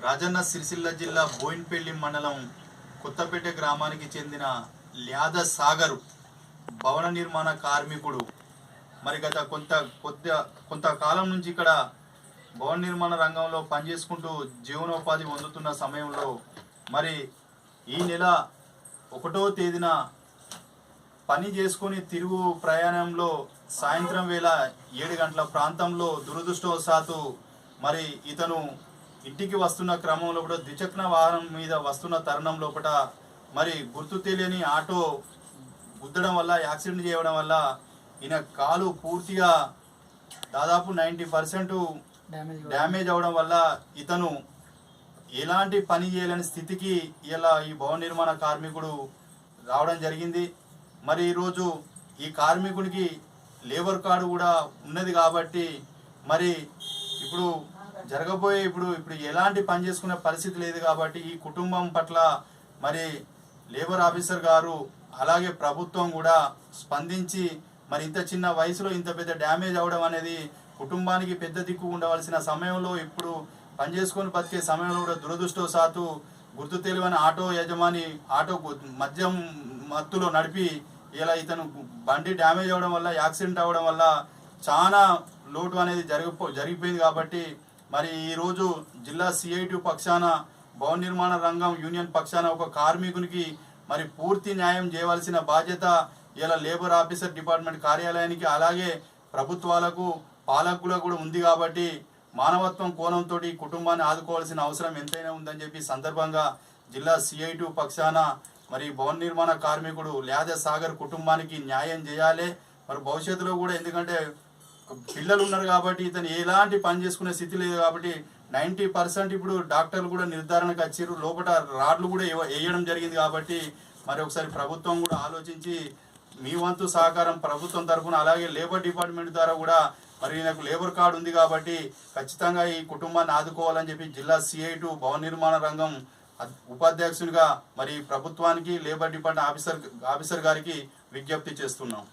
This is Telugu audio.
రాజన్న సిరిసిల్ల జిల్లా బోయిన్పల్లి మండలం కొత్తపేట గ్రామానికి చెందిన ల్యాద సాగర్ భవన నిర్మాణ కార్మికుడు మరి గత కొంతకాలం నుంచి ఇక్కడ భవన నిర్మాణ రంగంలో పనిచేసుకుంటూ జీవనోపాధి పొందుతున్న సమయంలో మరి ఈ నెల 1వ తేదీన పని చేసుకొని తిరుగు ప్రయాణంలో సాయంత్రం వేళ 7 గంటల ప్రాంతంలో దురదృష్టవశాత్తు మరి ఇతను ఇంటికి వస్తున్న క్రమంలో కూడా ద్విచక్ర వాహనం మీద వస్తున్న తరుణం లోపల మరి గుర్తు తెలియని ఆటో గుద్దడం వల్ల యాక్సిడెంట్ చేయడం వల్ల ఈయన కాలు పూర్తిగా దాదాపు 90% డ్యామేజ్ అవడం వల్ల ఇతను ఎలాంటి పని చేయలేని స్థితికి ఇలా ఈ భవన నిర్మాణ కార్మికుడు రావడం జరిగింది. మరి ఈరోజు ఈ కార్మికుడికి లేబర్ కార్డు కూడా ఉన్నది కాబట్టి మరి ఇప్పుడు జరగబోయే ఇప్పుడు ఎలాంటి పని చేసుకునే పరిస్థితి లేదు కాబట్టి ఈ కుటుంబం పట్ల మరి లేబర్ ఆఫీసర్ గారు అలాగే ప్రభుత్వం కూడా స్పందించి మరి ఇంత చిన్న వయసులో ఇంత పెద్ద డ్యామేజ్ అవడం అనేది కుటుంబానికి పెద్ద దిక్కు ఉండవలసిన సమయంలో ఇప్పుడు పనిచేసుకొని బతికే సమయంలో కూడా దురదృష్టవశాత్తు గుర్తు తెలియని ఆటో యజమాని ఆటో మద్యం మత్తులో నడిపి ఇలా ఇతను బండి డ్యామేజ్ అవడం వల్ల యాక్సిడెంట్ అవ్వడం వల్ల చాలా లోటు అనేది జరిగిపోయింది. కాబట్టి మరి ఈరోజు జిల్లా CIT పక్షాన భవన నిర్మాణ రంగం యూనియన్ పక్షాన ఒక కార్మికునికి మరి పూర్తి న్యాయం చేయవలసిన బాధ్యత ఇలా లేబర్ ఆఫీసర్ డిపార్ట్మెంట్ కార్యాలయానికి అలాగే ప్రభుత్వాలకు పాలకులకు కూడా ఉంది. కాబట్టి మానవత్వం కోణంతో కుటుంబాన్ని ఆదుకోవాల్సిన అవసరం ఎంతైనా ఉందని చెప్పి సందర్భంగా జిల్లా CIT పక్షాన మరి భవన నిర్మాణ కార్మికుడు ల్యాద సాగర్ కుటుంబానికి న్యాయం చేయాలి. మరి భవిష్యత్తులో కూడా ఎందుకంటే పిల్లలు ఉన్నారు కాబట్టి ఇతను ఎలాంటి పని చేసుకునే స్థితి లేదు కాబట్టి 90% ఇప్పుడు డాక్టర్లు కూడా నిర్ధారణకు వచ్చారు, లోపల రాడ్లు కూడా వేయడం జరిగింది. కాబట్టి మరి ఒకసారి ప్రభుత్వం కూడా ఆలోచించి మీ వంతు సహకారం ప్రభుత్వం తరఫున అలాగే లేబర్ డిపార్ట్మెంట్ ద్వారా కూడా మరి నాకు లేబర్ కార్డు ఉంది కాబట్టి ఖచ్చితంగా ఈ కుటుంబాన్ని ఆదుకోవాలని చెప్పి జిల్లా CIT భవన నిర్మాణ రంగం ఉపాధ్యక్షునిగా మరి ప్రభుత్వానికి లేబర్ డిపార్ట్మెంట్ ఆఫీసర్ గారికి విజ్ఞప్తి చేస్తున్నాం.